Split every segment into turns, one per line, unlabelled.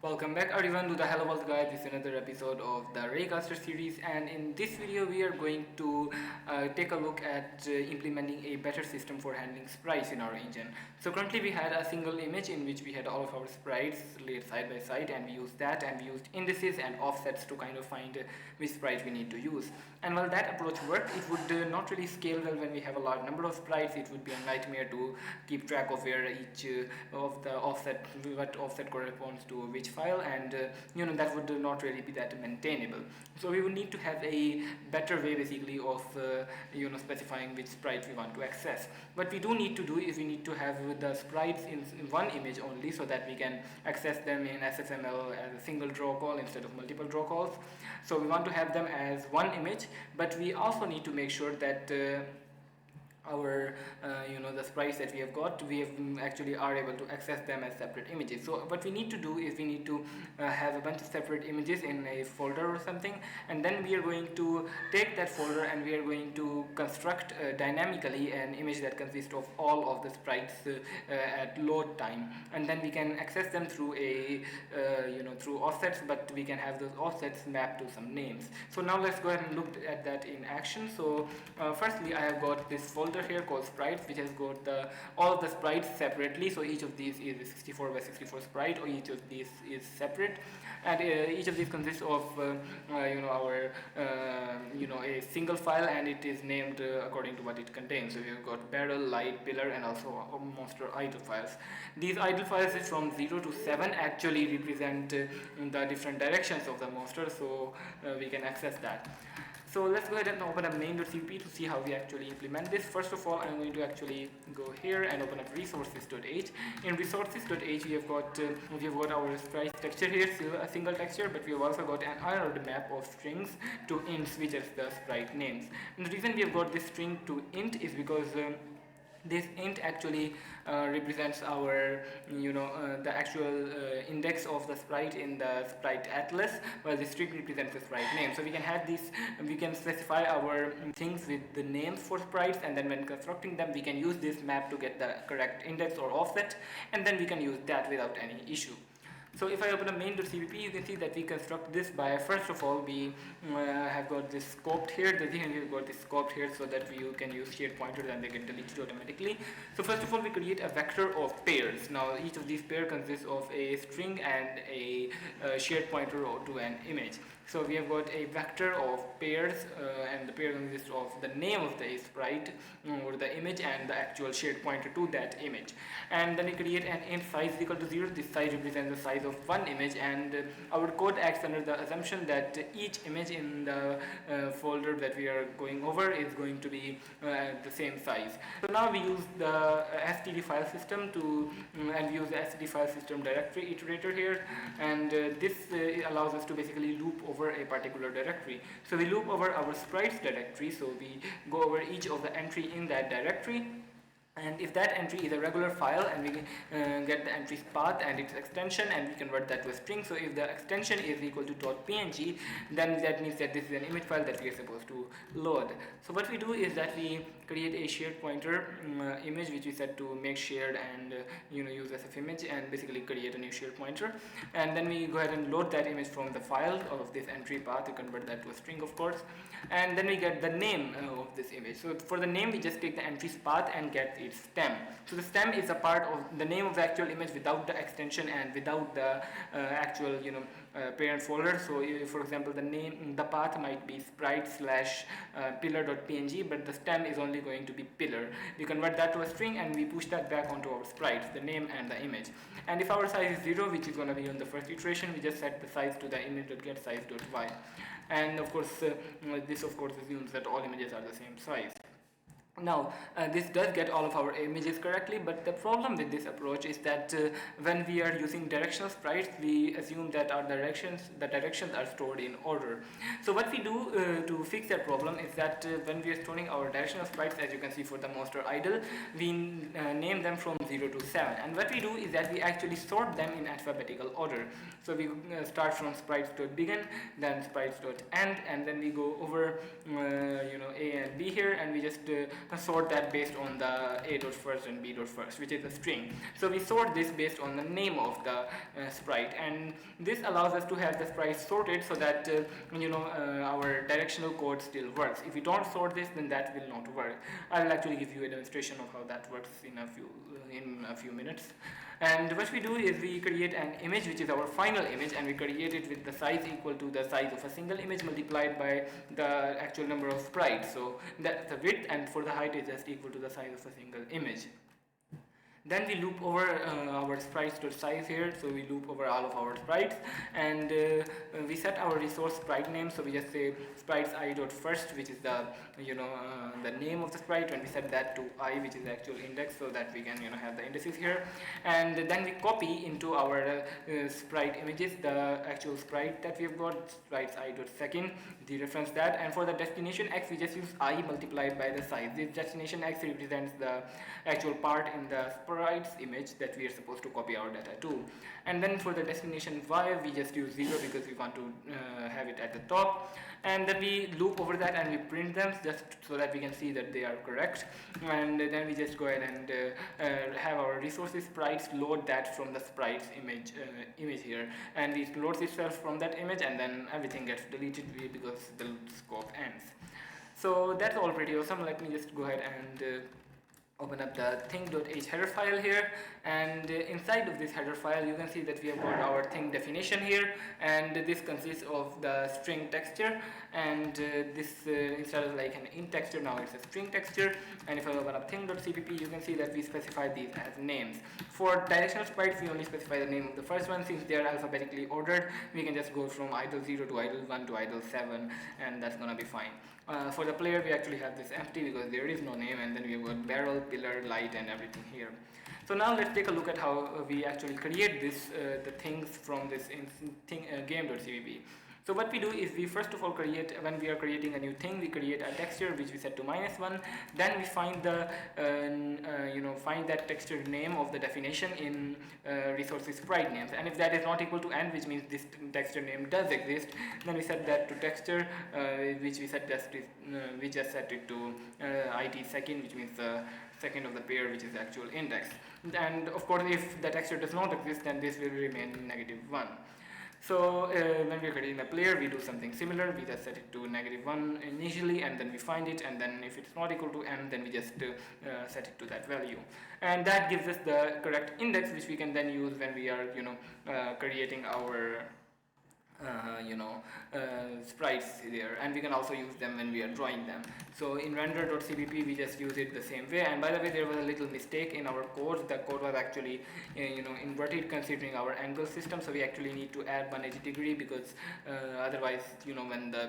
Welcome back everyone to the Hello World Guide. This is another episode of the Raycasting Series, and in this video we are going to take a look at implementing a better system for handling sprites in our engine. So currently we had a single image in which we had all of our sprites laid side by side, and we used that, and we used indices and offsets to kind of find which sprite we need to use. And while that approach worked, it would not really scale well when we have a large number of sprites. It would be a nightmare to keep track of where each of the offset, what offset corresponds to which file, and that would not really be that maintainable. So we would need to have a better way basically of specifying which sprite we want to access. What we do need to do is we need to have the sprites in one image only, so that we can access them in SSML as a single draw call instead of multiple draw calls. So we want to have them as one image, but we also need to make sure that our the sprites that we have got, we have actually are able to access them as separate images. So what we need to do is we need to have a bunch of separate images in a folder or something, and then we are going to take that folder and we are going to construct dynamically an image that consists of all of the sprites at load time, and then we can access them through a through offsets, but we can have those offsets mapped to some names. So now let's go ahead and look at that in action. So firstly, I have got this folder here called sprites, which has got all of the sprites separately. So each of these is a 64 by 64 sprite, or each of these is separate, and each of these consists of our a single file, and it is named according to what it contains. So we have got barrel, light, pillar, and also monster idle files. These idle files from 0 to 7 actually represent the different directions of the monster, so we can access that. So let's go ahead and open up main.cpp to see how we actually implement this. First of all, I'm going to actually go here and open up resources.h. In resources.h, we have got our sprite texture here, still a single texture, but we have also got an irored map of strings to ints, which is the sprite names. And the reason we have got this string to int is because this int actually represents our the actual index of the sprite in the sprite atlas, while the string represents the sprite name. So we can have this, we can specify our things with the names for sprites, and then when constructing them we can use this map to get the correct index or offset, and then we can use that without any issue. So if I open up main.cpp, you can see that we construct this by, first of all, we have got this scoped here. We've got this scoped here so that you can use shared pointers and they get deleted automatically. So first of all, we create a vector of pairs. Now each of these pairs consists of a string and a shared pointer to an image. So we have got a vector of pairs, and the pair consists of the name of the sprite or the image and the actual shared pointer to that image. And then we create an int size equal to 0. This size represents the size of one image, and our code acts under the assumption that each image in the folder that we are going over is going to be the same size. So now we use the std file system and we use the std file system directory iterator here, and this allows us to basically loop over a particular directory. So we loop over our sprites directory, so we go over each of the entry in that directory, and if that entry is a regular file, and we get the entry's path and its extension, and we convert that to a string. So if the extension is equal to .png, then that means that this is an image file that we are supposed to load. So what we do is that we create a shared pointer image, which we set to make shared and use as a image, and basically create a new shared pointer, and then we go ahead and load that image from the file of this entry path to convert that to a string, of course, and then we get the name of this image. So for the name, we just take the entry's path and get its stem. So the stem is a part of the name of the actual image without the extension and without the actual parent folder. So for example, the path might be sprite / pillar.png, but the stem is only going to be pillar. We convert that to a string and we push that back onto our sprites, the name and the image. And if our size is 0, which is going to be on the first iteration, we just set the size to the image.getSize.y. And of course, this of course assumes that all images are the same size. Now this does get all of our images correctly, but the problem with this approach is that when we are using directional sprites, we assume that the directions are stored in order. So what we do to fix that problem is that when we are storing our directional sprites, as you can see for the monster idle, we name them from 0 to 7, and what we do is that we actually sort them in alphabetical order. So we start from sprites.begin, then sprites.end, and then we go over A and B here, and we just sort that based on the a.first and b.first, which is a string. So we sort this based on the name of the sprite, and this allows us to have the sprite sorted so that our directional code still works. If we don't sort this, then that will not work. I will actually give you a demonstration of how that works in a few minutes. And what we do is we create an image, which is our final image, and we create it with the size equal to the size of a single image multiplied by the actual number of sprites. So that's the width, and for the height is just equal to the size of a single image. Then we loop over our sprites.size here, so we loop over all of our sprites, and we set our resource sprite name. So we just say sprites i.first, which is the the name of the sprite, and we set that to I, which is the actual index, so that we can have the indices here. And then we copy into our sprite images the actual sprite that we've got, sprites i.second, dereference that, and for the destination x we just use I multiplied by the size. This destination x represents the actual part in the sprites image that we are supposed to copy our data to. And then for the destination y we just use 0 because we want to have it at the top, and then we loop over that and we print them just so that we can see that they are correct. And then we just go ahead and have our resources sprites load that from the sprites image here, and it loads itself from that image, and then everything gets deleted because the scope ends. So that's all pretty awesome. Let me just go ahead and open up the thing.h header file here, and inside of this header file you can see that we have got our thing definition here, and this consists of the string texture, and this instead of like an int texture, now it's a string texture. And if I open up thing.cpp, you can see that we specify these as names. For directional sprites we only specify the name of the first one. Since they are alphabetically ordered, we can just go from idle 0 to idle 1 to idle 7, and that's gonna be fine. For the player we actually have this empty because there is no name, and then we have got barrel, pillar, light, and everything here. So now let's take a look at how we actually create this the things from this game.cpp. So what we do is we first of all when we are creating a new thing, we create a texture which we set to -1. Then we find the find that texture name of the definition in resources sprite names, and if that is not equal to n, which means this texture name does exist, then we set that to texture, which we just set it to it second, which means the second of the pair, which is the actual index. And of course if the texture does not exist, then this will remain -1. So when we are creating a player, we do something similar. We just set it to -1 initially, and then we find it, and then if it's not equal to n, then we just set it to that value, and that gives us the correct index, which we can then use when we are creating our sprites there, and we can also use them when we are drawing them. So in render.cpp we just use it the same way. And by the way, there was a little mistake in our code. The code was actually inverted considering our angle system, so we actually need to add 180 degree because otherwise when the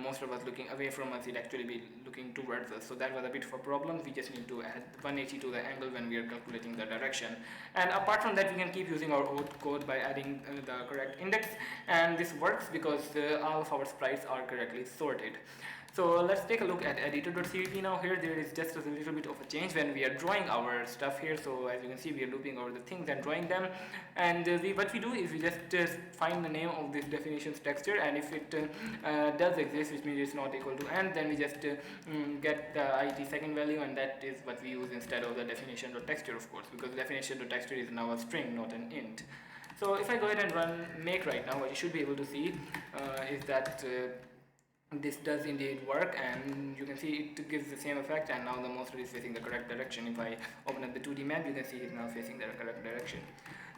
monster was looking away from us, it actually be looking towards us. So that was a bit of a problem. We just need to add 180 to the angle when we are calculating the direction. And apart from that, we can keep using our old code by adding the correct index, and this works because all of our sprites are correctly sorted. So let's take a look at editor.cpp now. Here there is just a little bit of a change when we are drawing our stuff here. So as you can see, we are looping over the things and drawing them, and what we do is we just find the name of this definitions texture, and if it does exist, which means it's not equal to n, then we just get the it second value, and that is what we use instead of the definition.texture, of course, because definition.texture is now a string, not an int. So if I go ahead and run make right now, what you should be able to see is that this does indeed work, and you can see it gives the same effect, and now the monster is facing the correct direction. If I open up the 2D map, you can see it's now facing the correct direction.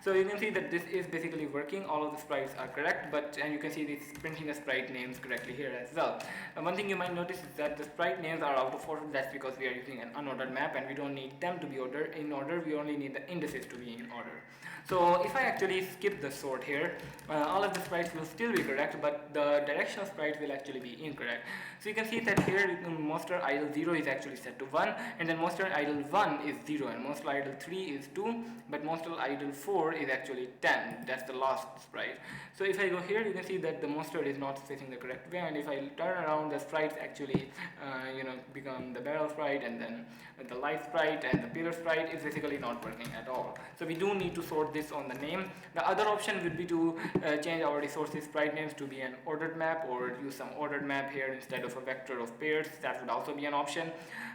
So you can see that this is basically working. All of the sprites are correct, and you can see it's printing the sprite names correctly here as well. One thing you might notice is that the sprite names are out of order. That's because we are using an unordered map, and we don't need them to be in order. We only need the indices to be in order. So if I actually skip the sort here, all of the sprites will still be correct, but the directional sprite will actually be incorrect. So you can see that here monster idle 0 is actually set to 1, and then monster idle 1 is 0, and monster idle 3 is 2, but monster idle 4 4 is actually 10. That's the last sprite. So if I go here, you can see that the monster is not facing the correct way, and if I turn around, the sprites actually become the barrel sprite, and then the light sprite and the pillar sprite is basically not working at all. So we do need to sort this on the name. The other option would be to change our resources sprite names to be an ordered map, or use some ordered map here instead of a vector of pairs. That would also be an option,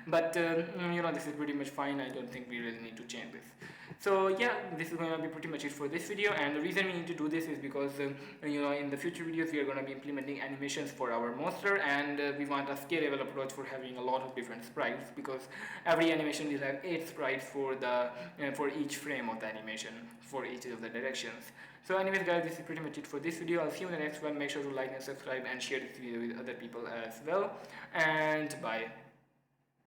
but this is pretty much fine. I don't think we really need to change this. So yeah, this is going to be pretty much it for this video, and the reason we need to do this is because in the future videos we are going to be implementing animations for our monster, and we want a scalable approach for having a lot of different sprites, because every animation will have 8 sprites for each frame of the animation, for each of the directions. So anyways guys, this is pretty much it for this video. I'll see you in the next one. Make sure to like and subscribe and share this video with other people as well, and bye.